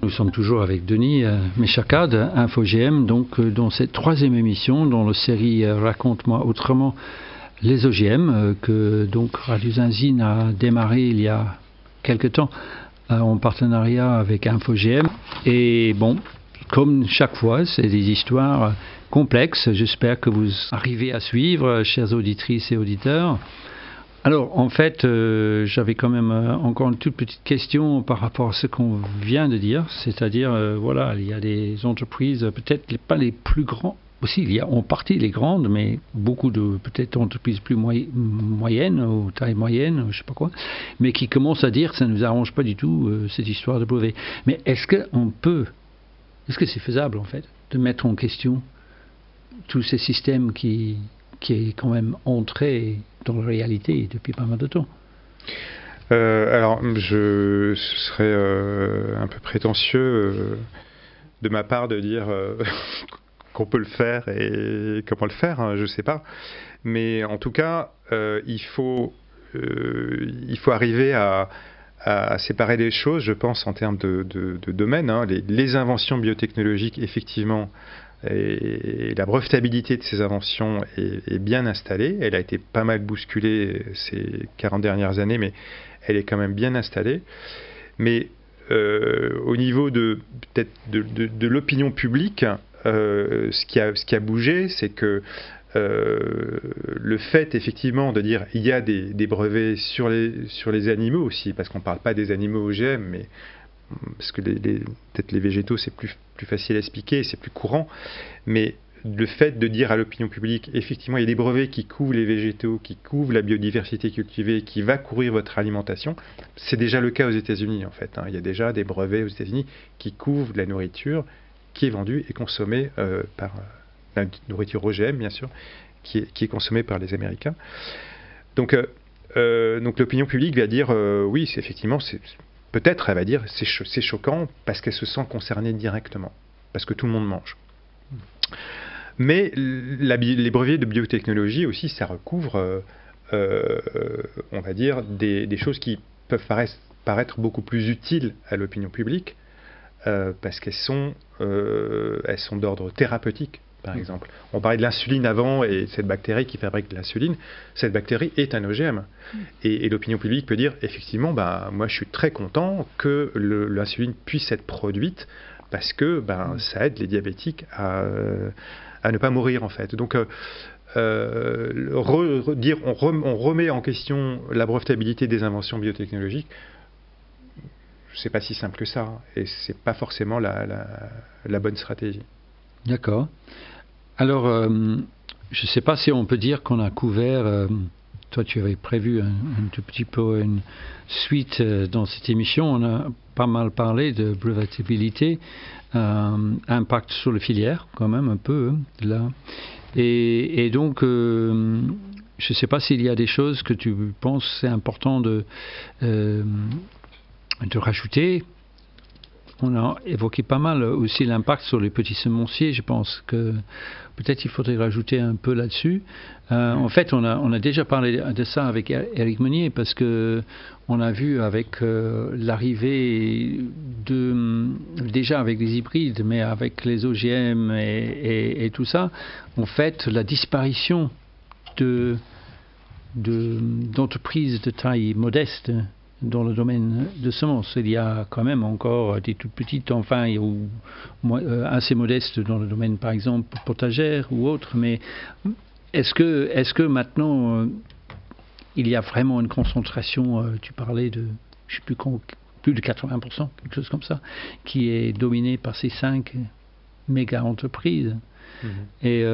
Nous sommes toujours avec Denis Méchaca d'InfoGM, donc dans cette troisième émission, dans la série Raconte-moi autrement les OGM, que donc Radio Zinzine a démarré il y a quelque temps en partenariat avec InfoGM. Et bon, comme chaque fois, c'est des histoires complexes. J'espère que vous arrivez à suivre, chères auditrices et auditeurs. Alors, en fait, j'avais quand même encore une toute petite question par rapport à ce qu'on vient de dire, c'est-à-dire, voilà, il y a des entreprises, peut-être pas les plus grandes, aussi, il y a en partie les grandes, mais beaucoup de, peut-être, entreprises plus moyennes, ou taille moyenne, je sais pas quoi, mais qui commencent à dire que ça ne nous arrange pas du tout, cette histoire de brevet. Mais est-ce que c'est faisable, en fait, de mettre en question tous ces systèmes qui est quand même entré dans la réalité depuis pas mal de temps? Alors, ce serait un peu prétentieux de ma part de dire qu'on peut le faire et comment le faire, je ne sais pas. Mais en tout cas, il faut arriver à séparer les choses, je pense, en termes de domaine. Les inventions biotechnologiques, effectivement, et la brevetabilité de ces inventions est bien installée. Elle a été pas mal bousculée ces 40 dernières années, mais elle est quand même bien installée. Mais au niveau peut-être de l'opinion publique, ce qui a bougé, c'est que le fait effectivement de dire il y a des brevets sur les animaux aussi, parce qu'on ne parle pas des animaux OGM, mais parce que peut-être les végétaux c'est plus facile à expliquer, c'est plus courant, mais le fait de dire à l'opinion publique, effectivement, il y a des brevets qui couvrent les végétaux, qui couvrent la biodiversité cultivée, qui va couvrir votre alimentation, c'est déjà le cas aux États-Unis en fait. Il y a déjà des brevets aux États-Unis qui couvrent la nourriture qui est vendue et consommée par la nourriture OGM, bien sûr, qui est consommée par les Américains. Donc l'opinion publique va dire, oui, effectivement, peut-être elle va dire c'est choquant parce qu'elle se sent concernée directement, parce que tout le monde mange. Mais les brevets de biotechnologie aussi, ça recouvre, on va dire, des choses qui peuvent paraître beaucoup plus utiles à l'opinion publique, parce qu'elles sont d'ordre thérapeutique, par exemple. On parlait de l'insuline avant et cette bactérie qui fabrique de l'insuline. Cette bactérie est un OGM. Et l'opinion publique peut dire, effectivement, moi je suis très content que l'insuline puisse être produite parce que ça aide les diabétiques à ne pas mourir, en fait. Donc, on remet en question la brevetabilité des inventions biotechnologiques, c'est pas si simple que ça, et c'est pas forcément la bonne stratégie. D'accord. Alors, je ne sais pas si on peut dire qu'on a couvert, toi tu avais prévu un tout petit peu une suite dans cette émission, on a pas mal parlé de brevetabilité, impact sur les filières quand même un peu, là. Et donc, je ne sais pas s'il y a des choses que tu penses c'est important de rajouter. On a évoqué pas mal aussi l'impact sur les petits semenciers. Je pense que peut-être il faudrait rajouter un peu là-dessus. En fait, on a déjà parlé de ça avec Éric Meunier parce que on a vu avec l'arrivée déjà avec les hybrides, mais avec les OGM et tout ça, en fait, la disparition d'entreprises de taille modeste dans le domaine de semences. Il y a quand même encore des toutes petites, enfin, ou assez modestes dans le domaine, par exemple, potagère ou autre, mais est-ce que maintenant, il y a vraiment une concentration, tu parlais de, je ne sais plus de 80%, quelque chose comme ça, qui est dominée par ces 5 méga-entreprises. Et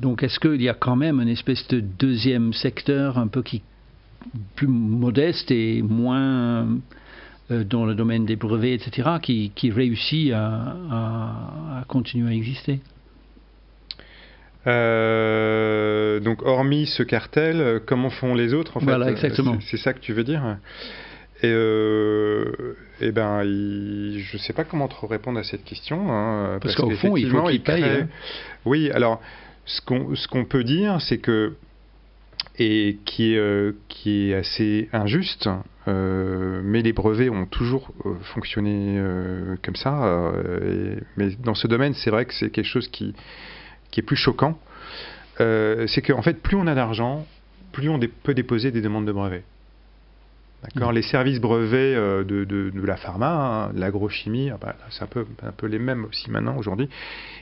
donc, est-ce qu'il y a quand même une espèce de deuxième secteur un peu plus modeste et moins dans le domaine des brevets, etc., qui réussit à continuer à exister? Donc, hormis ce cartel, comment font les autres, en fait? Voilà, exactement. C'est ça que tu veux dire? Je ne sais pas comment te répondre à cette question. Parce qu'au fond, il faut qu'ils payent. Hein. Oui, alors, ce qu'on peut dire, c'est que et qui est assez injuste, mais les brevets ont toujours fonctionné comme ça. Mais dans ce domaine, c'est vrai que c'est quelque chose qui est plus choquant. C'est qu'en fait, plus on a d'argent, plus on peut déposer des demandes de brevets. D'accord. Les services brevets de la pharma, de l'agrochimie, c'est un peu les mêmes aussi maintenant aujourd'hui.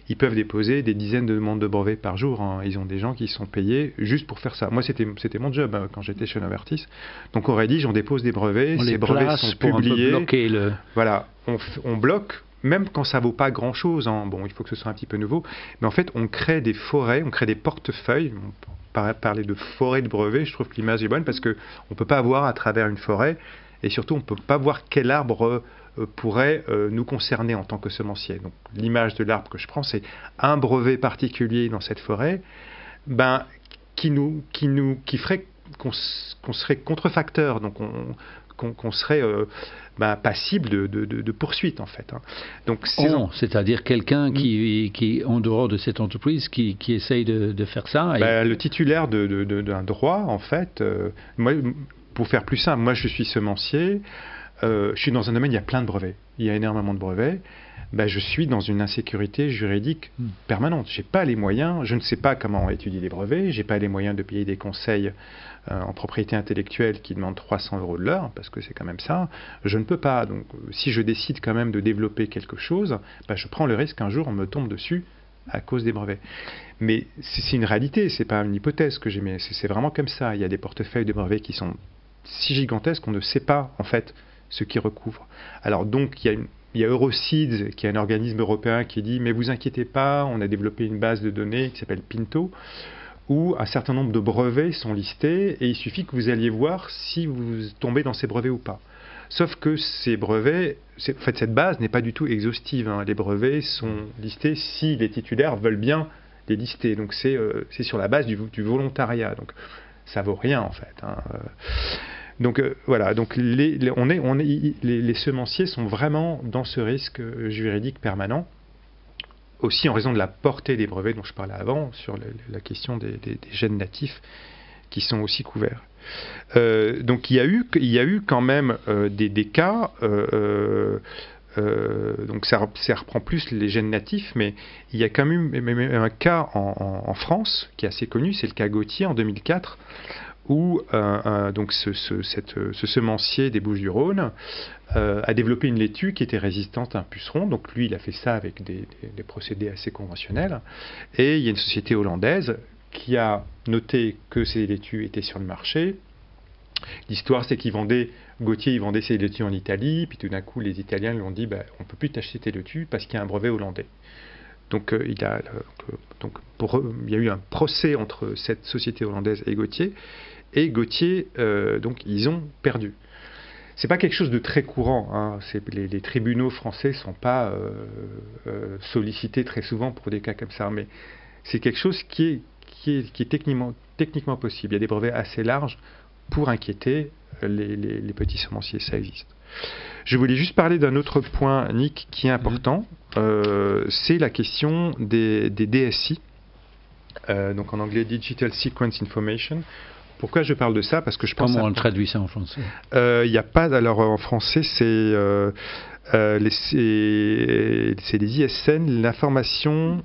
Ils peuvent déposer des dizaines de demandes de brevets par jour. Ils ont des gens qui sont payés juste pour faire ça. Moi, c'était mon job quand j'étais chez Novartis. Donc on rédige, on dépose des brevets, ces brevets sont publiés. Un peu bloquer Voilà, on bloque. Même quand ça vaut pas grand-chose, bon, il faut que ce soit un petit peu nouveau, mais en fait, on crée des forêts, on crée des portefeuilles. On peut parler de forêt de brevets, je trouve que l'image est bonne parce qu'on ne peut pas voir à travers une forêt, et surtout, on ne peut pas voir quel arbre pourrait nous concerner en tant que semencier. Donc, l'image de l'arbre que je prends, c'est un brevet particulier dans cette forêt, qui ferait qu'on serait contrefacteur, donc qu'on serait passible de poursuite, en fait. Donc, c'est-à-dire quelqu'un qui en dehors de cette entreprise qui essaye de faire ça. Le titulaire d'un droit, en fait, moi, pour faire plus simple, moi je suis semencier, je suis dans un domaine, il y a plein de brevets, il y a énormément de brevets, je suis dans une insécurité juridique permanente. Je n'ai pas les moyens, je ne sais pas comment étudier les brevets, je n'ai pas les moyens de payer des conseils en propriété intellectuelle qui demandent 300 € de l'heure, parce que c'est quand même ça, je ne peux pas. Donc si je décide quand même de développer quelque chose, je prends le risque qu'un jour on me tombe dessus à cause des brevets. Mais c'est une réalité, c'est pas une hypothèse que j'ai, mais c'est vraiment comme ça. Il y a des portefeuilles de brevets qui sont si gigantesques qu'on ne sait pas en fait ce qu'ils recouvrent. Alors donc il y a Eurocids, qui est un organisme européen qui dit « mais vous inquiétez pas, on a développé une base de données qui s'appelle Pinto », où un certain nombre de brevets sont listés, et il suffit que vous alliez voir si vous tombez dans ces brevets ou pas. Sauf que ces brevets, en fait cette base n'est pas du tout exhaustive. Les brevets sont listés si les titulaires veulent bien les lister. Donc c'est sur la base du volontariat. Donc ça vaut rien en fait. Donc voilà, donc les semenciers sont vraiment dans ce risque juridique permanent, aussi en raison de la portée des brevets dont je parlais avant, sur la question des gènes natifs qui sont aussi couverts. Donc il y a eu quand même des cas donc ça reprend plus les gènes natifs, mais il y a quand même un cas en France qui est assez connu, c'est le cas Gauthier en 2004, où donc ce semencier des Bouches-du-Rhône a développé une laitue qui était résistante à un puceron. Donc lui, il a fait ça avec des procédés assez conventionnels. Et il y a une société hollandaise qui a noté que ces laitues étaient sur le marché. L'histoire, c'est Gauthier, il vendait ses laitues en Italie, puis tout d'un coup, les Italiens lui ont dit, on ne peut plus t'acheter tes laitues parce qu'il y a un brevet hollandais. Donc il y a eu un procès entre cette société hollandaise et Gauthier donc ils ont perdu. C'est pas quelque chose de très courant, hein. Les tribunaux français ne sont pas sollicités très souvent pour des cas comme ça, mais c'est quelque chose qui est techniquement possible. Il y a des brevets assez larges pour inquiéter les petits semenciers, ça existe. Je voulais juste parler d'un autre point, Nick, qui est important, c'est la question des DSI, donc en anglais Digital Sequence Information. Pourquoi je parle de ça? Parce que je pense. Comment on traduit ça en français? Il n'y a pas. Alors en français, c'est les ISN, l'information.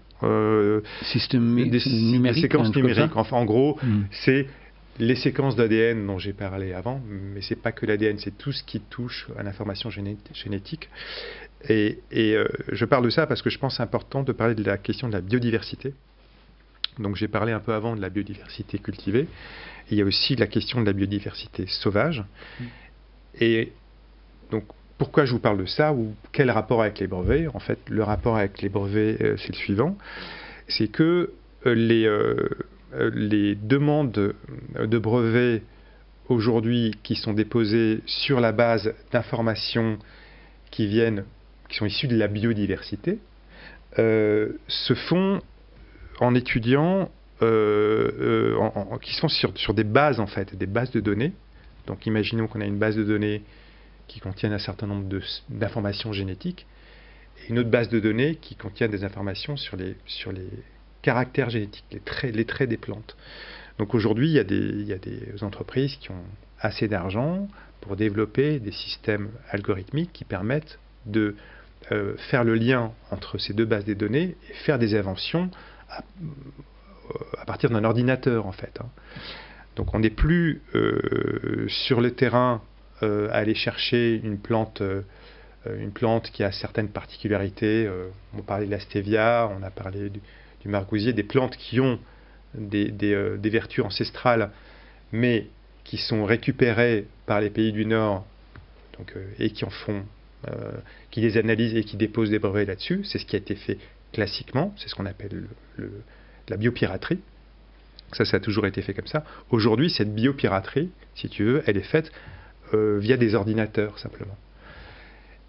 Système numérique. Des séquences numériques. Enfin, en gros, c'est les séquences d'ADN dont j'ai parlé avant, mais c'est pas que l'ADN, c'est tout ce qui touche à l'information génétique. Et je parle de ça parce que je pense important de parler de la question de la biodiversité. Donc j'ai parlé un peu avant de la biodiversité cultivée. Il y a aussi la question de la biodiversité sauvage. Et donc pourquoi je vous parle de ça, ou quel rapport avec les brevets? En fait, le rapport avec les brevets, c'est le suivant. C'est que les demandes de brevets aujourd'hui qui sont déposées sur la base d'informations qui sont issues de la biodiversité, se font en étudiant qui sont sur des bases, en fait, des bases de données. Donc imaginons qu'on a une base de données qui contient un certain nombre d'informations génétiques et une autre base de données qui contient des informations sur les caractères génétiques, les traits des plantes. Donc aujourd'hui, il y a des entreprises qui ont assez d'argent pour développer des systèmes algorithmiques qui permettent de faire le lien entre ces deux bases de données et faire des inventions à partir d'un ordinateur, en fait. Donc on n'est plus sur le terrain à aller chercher une plante qui a certaines particularités. On parlait de la stevia, on a parlé du margousier, des plantes qui ont des vertus ancestrales, mais qui sont récupérées par les pays du Nord, donc, et qui les analysent et qui déposent des brevets là-dessus. C'est ce qui a été fait classiquement, c'est ce qu'on appelle la biopiraterie. Ça a toujours été fait comme ça. Aujourd'hui, cette biopiraterie, si tu veux, elle est faite via des ordinateurs, simplement.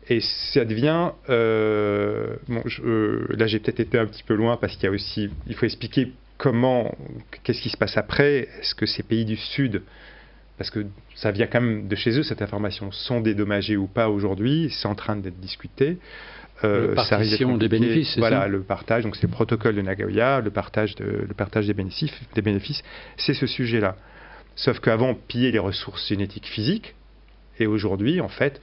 Et ça devient... là, j'ai peut-être été un petit peu loin, parce il faut expliquer qu'est-ce qui se passe après. Est-ce que ces pays du Sud, parce que ça vient quand même de chez eux, cette information, sont dédommagés ou pas aujourd'hui, c'est en train d'être discuté. Partition des bénéfices, c'est voilà, ça? le partage, donc c'est le protocole de Nagoya, le partage des bénéfices, c'est ce sujet-là. Sauf qu'avant, on pillait les ressources génétiques physiques, et aujourd'hui, en fait,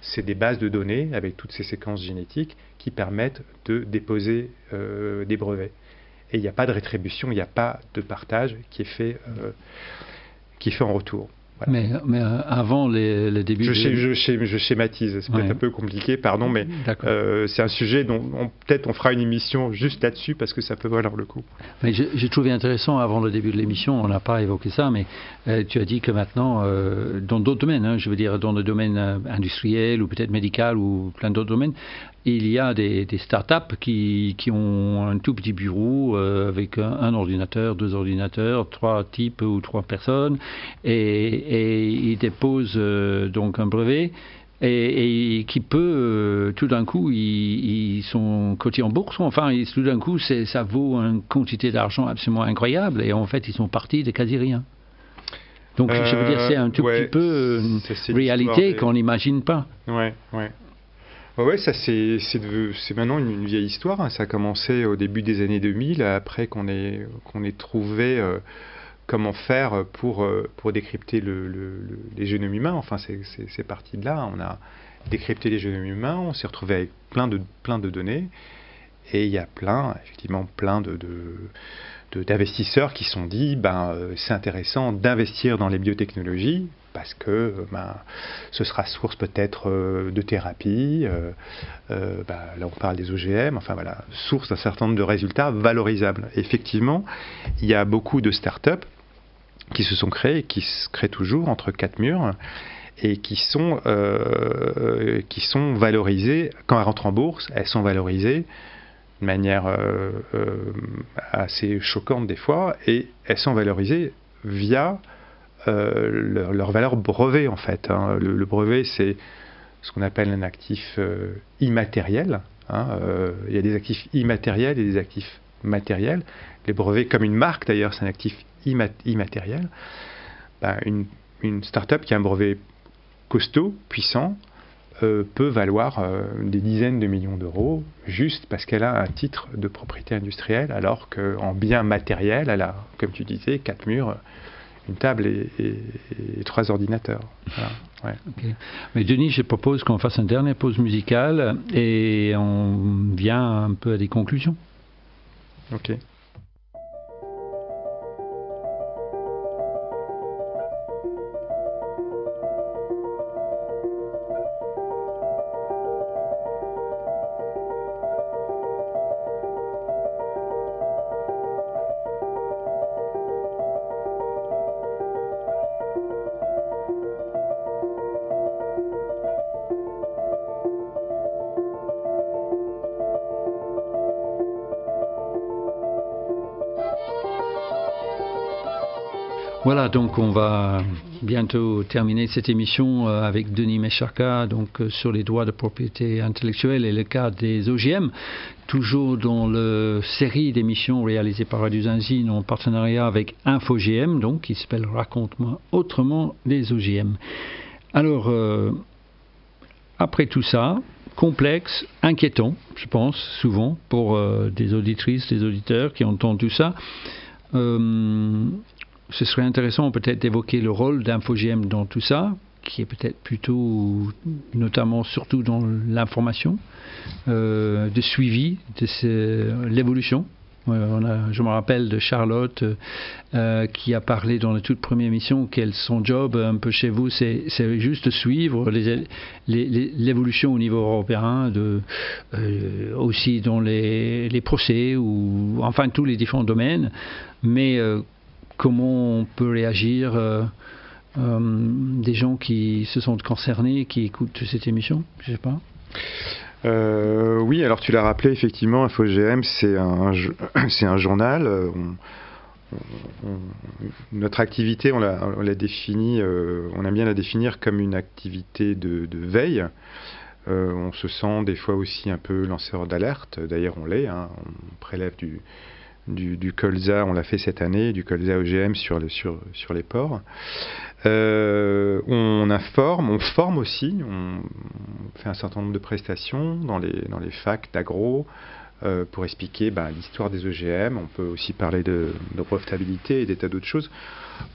c'est des bases de données avec toutes ces séquences génétiques qui permettent de déposer des brevets. Et il n'y a pas de rétribution, il n'y a pas de partage qui est fait en retour. Voilà. Mais avant le début... Je schématise, c'est peut-être un peu compliqué, pardon, mais c'est un sujet dont peut-être on fera une émission juste là-dessus, parce que ça peut valoir le coup. Mais j'ai trouvé intéressant, avant le début de l'émission, on n'a pas évoqué ça, mais tu as dit que maintenant, dans d'autres domaines, je veux dire dans le domaine industriel ou peut-être médical ou plein d'autres domaines, il y a des startups qui ont un tout petit bureau avec un ordinateur, 2 ordinateurs, 3 types ou 3 personnes, et ils déposent donc un brevet et qui peut tout d'un coup ils sont cotés en bourse, enfin tout d'un coup ça vaut une quantité d'argent absolument incroyable, et en fait ils sont partis de quasi rien. Donc je veux dire, c'est un tout petit peu une réalité qu'on n'imagine pas. Ouais, ça c'est maintenant une vieille histoire, hein. Ça a commencé au début des années 2000, après qu'on ait trouvé comment faire pour décrypter les génomes humains. Enfin, c'est parti de là. décrypté les génomes humains, on s'est retrouvé avec plein de données, et il y a effectivement plein d'investisseurs qui se sont dit c'est intéressant d'investir dans les biotechnologies parce que ce sera source peut-être de thérapie, là on parle des OGM, enfin voilà, source d'un certain nombre de résultats valorisables. Et effectivement, il y a beaucoup de startups qui se sont créées, qui se créent toujours entre quatre murs, et qui sont valorisées, quand elles rentrent en bourse, elles sont valorisées de manière assez choquante des fois, et elles sont valorisées via leur valeur brevet en fait. Le brevet, c'est ce qu'on appelle un actif immatériel. Il y a des actifs immatériels et des actifs matériels. Les brevets, comme une marque d'ailleurs, c'est un actif immatériel. Une start-up qui a un brevet costaud, puissant, peut valoir des dizaines de millions d'euros juste parce qu'elle a un titre de propriété industrielle, alors qu'en bien matériel, elle a, comme tu disais, 4 murs, une table et 3 ordinateurs. Voilà. Ouais. Okay. Mais Denis, je propose qu'on fasse une dernière pause musicale et on vient un peu à des conclusions. Ok. Voilà, donc on va bientôt terminer cette émission avec Denis Mécharka, donc sur les droits de propriété intellectuelle et le cas des OGM, toujours dans la série d'émissions réalisées par Radio Zinzine en partenariat avec InfoGM, donc qui s'appelle Raconte-moi autrement les OGM. Alors, après tout ça, complexe, inquiétant, je pense, souvent, pour des auditrices, des auditeurs qui entendent tout ça. Ce serait intéressant peut-être d'évoquer le rôle d'InfoGM dans tout ça, qui est peut-être plutôt, notamment, surtout dans l'information, de suivi de l'évolution. Je me rappelle de Charlotte qui a parlé dans la toute première émission qu'elle, son job un peu chez vous, c'est juste de suivre l'évolution au niveau européen, aussi dans les procès, ou enfin tous les différents domaines, mais comment on peut réagir des gens qui se sont concernés, qui écoutent cette émission, je ne sais pas. Oui, alors tu l'as rappelé, effectivement, InfoGM, c'est un journal. Notre activité, on l'a définie, on aime bien la définir comme une activité de veille. On se sent des fois aussi un peu lanceur d'alerte. D'ailleurs, on l'est. On prélève du colza, on l'a fait cette année, du colza OGM sur les porcs. On informe, on forme aussi, on fait un certain nombre de prestations dans les facs d'agro pour expliquer l'histoire des OGM. On peut aussi parler de brevetabilité et des tas d'autres choses.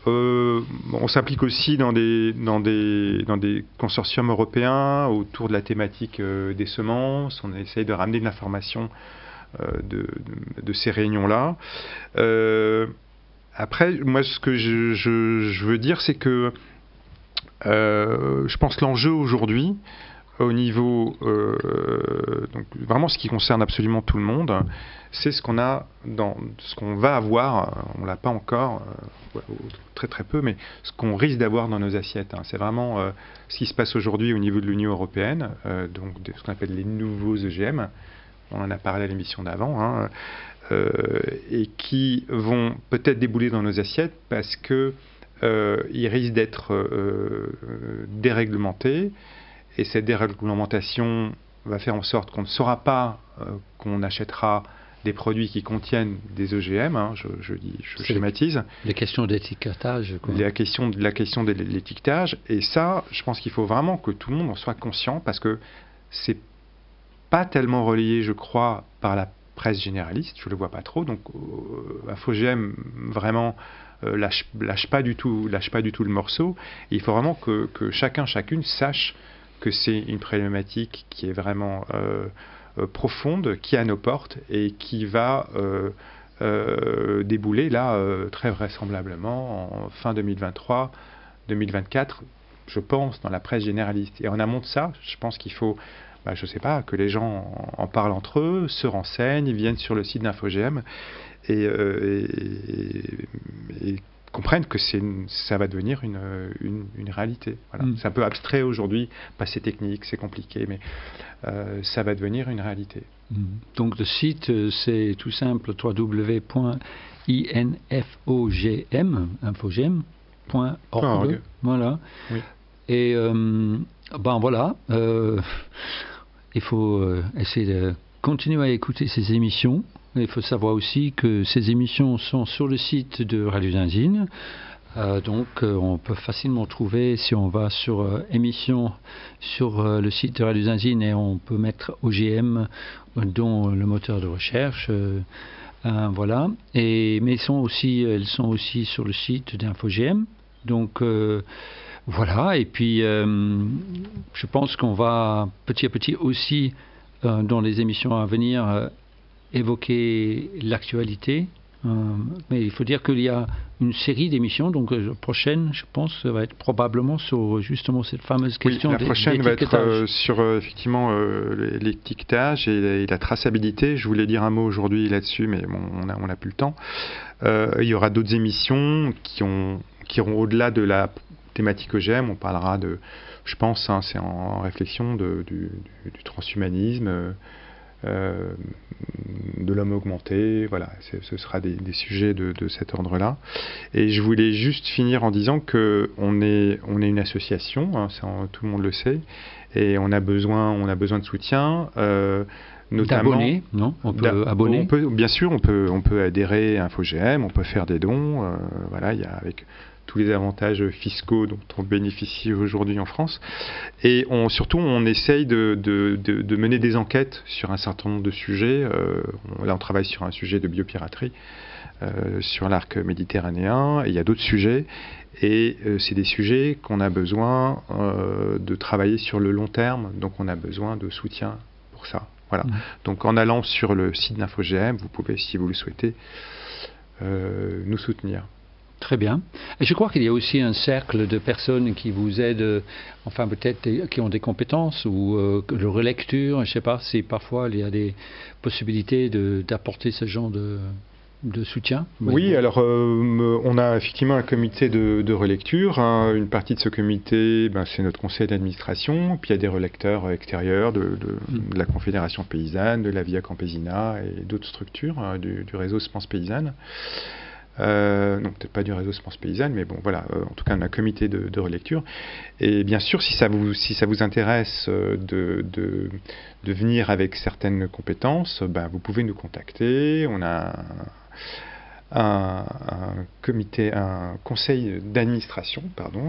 On s'implique aussi dans des consortiums européens autour de la thématique des semences. On essaye de ramener de l'information de ces réunions-là. Après, moi, ce que je veux dire, c'est que je pense que l'enjeu aujourd'hui, au niveau, donc vraiment ce qui concerne absolument tout le monde, c'est ce qu'on va avoir, on l'a pas encore, très très peu, mais ce qu'on risque d'avoir dans nos assiettes. C'est vraiment ce qui se passe aujourd'hui au niveau de l'Union européenne, donc ce qu'on appelle les nouveaux OGM. On en a parlé à l'émission d'avant, et qui vont peut-être débouler dans nos assiettes parce que ils risquent d'être déréglementés, et cette déréglementation va faire en sorte qu'on ne saura pas qu'on achètera des produits qui contiennent des OGM, je schématise. La question d'étiquetage. La question de l'étiquetage, et ça, je pense qu'il faut vraiment que tout le monde en soit conscient, parce que c'est pas tellement relayé, je crois, par la presse généraliste, je le vois pas trop. Donc InfoGM vraiment lâche pas du tout le morceau. Et il faut vraiment que chacune sache que c'est une problématique qui est vraiment profonde, qui est à nos portes et qui va débouler là très vraisemblablement en fin 2023, 2024, je pense, dans la presse généraliste. Et en amont de ça, je pense qu'il faut, je ne sais pas, que les gens en parlent entre eux, se renseignent, ils viennent sur le site d'InfoGM et comprennent que ça va devenir une réalité. Voilà. C'est un peu abstrait aujourd'hui, pas c'est technique, c'est compliqué, mais ça va devenir une réalité. Donc le site, c'est tout simple, www.infogm.org. Voilà. Oui. Et voilà, il faut essayer de continuer à écouter ces émissions. Il faut savoir aussi que ces émissions sont sur le site de Radio Zinzine. Donc on peut facilement trouver, si on va sur émissions sur le site de Radio Zinzine, et on peut mettre OGM, dont le moteur de recherche. Voilà. Mais elles sont aussi sur le site d'InfoGM. Donc voilà. Et puis je pense qu'on va petit à petit aussi, dans les émissions à venir, évoquer l'actualité, mais il faut dire qu'il y a une série d'émissions, donc la prochaine, je pense, va être probablement sur justement cette fameuse question la prochaine va être sur effectivement l'étiquetage et la traçabilité. Je voulais dire un mot aujourd'hui là-dessus, mais bon, on n'a plus le temps. Il y aura d'autres émissions qui iront au-delà de la thématique OGM. On parlera de, je pense, c'est en réflexion du transhumanisme, de l'homme augmenté, voilà, ce sera des sujets de cet ordre-là. Et je voulais juste finir en disant que on est une association, tout le monde le sait, et on a besoin de soutien, notamment d'abonnés, non ? On peut abonner. Bien sûr, on peut adhérer à InfoGM, on peut faire des dons, voilà, il y a avec tous les avantages fiscaux dont on bénéficie aujourd'hui en France. Et surtout, on essaye de mener des enquêtes sur un certain nombre de sujets. Là, on travaille sur un sujet de biopiraterie sur l'arc méditerranéen. Et il y a d'autres sujets. Et c'est des sujets qu'on a besoin de travailler sur le long terme. Donc, on a besoin de soutien pour ça. Voilà. Donc, en allant sur le site d'InfoGM, vous pouvez, si vous le souhaitez, nous soutenir. Très bien. Et je crois qu'il y a aussi un cercle de personnes qui vous aident, enfin peut-être qui ont des compétences ou de relecture. Je ne sais pas si parfois il y a des possibilités d'apporter ce genre de soutien. Oui, alors on a effectivement un comité de relecture. Une partie de ce comité, c'est notre conseil d'administration. Puis il y a des relecteurs extérieurs de la Confédération paysanne, de la Via Campesina et d'autres structures du réseau Semences Paysannes. Non, peut-être pas du réseau Semences Paysannes, mais bon, voilà, en tout cas, on a un comité de relecture. Et bien sûr, si ça vous intéresse de venir avec certaines compétences, vous pouvez nous contacter. On a un conseil d'administration,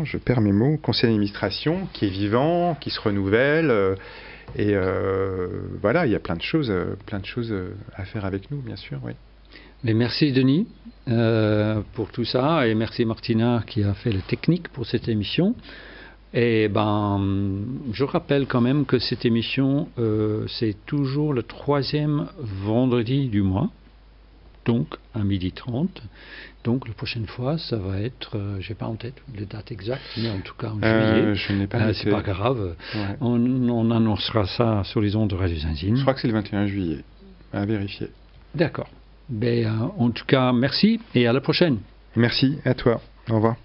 je perds mes mots, conseil d'administration qui est vivant, qui se renouvelle. Et voilà, il y a plein de choses à faire avec nous, bien sûr, oui. Mais merci Denis pour tout ça, et merci Martina qui a fait la technique pour cette émission. Et je rappelle quand même que cette émission, c'est toujours le 3e vendredi du mois, donc à 12h30. Donc la prochaine fois, ça va être, j'ai pas en tête les dates exactes, mais en tout cas en juillet. Je n'ai pas c'est pas grave. Ouais. On annoncera ça sur les ondes de Radio Zinzine. Je crois que c'est le 21 juillet, à vérifier. D'accord. En tout cas, merci et à la prochaine. Merci, à toi. Au revoir.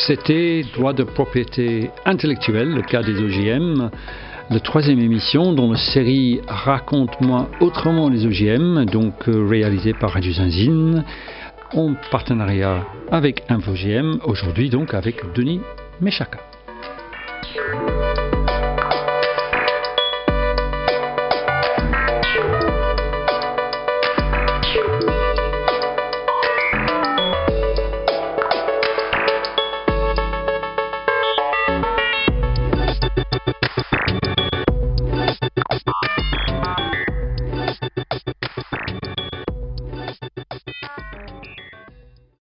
C'était Droit de propriété intellectuelle, le cas des OGM. La 3e émission dans la série Raconte-moi autrement les OGM, donc réalisée par Radio Zinzine, en partenariat avec InfoGM, aujourd'hui donc avec Denis Méchaka.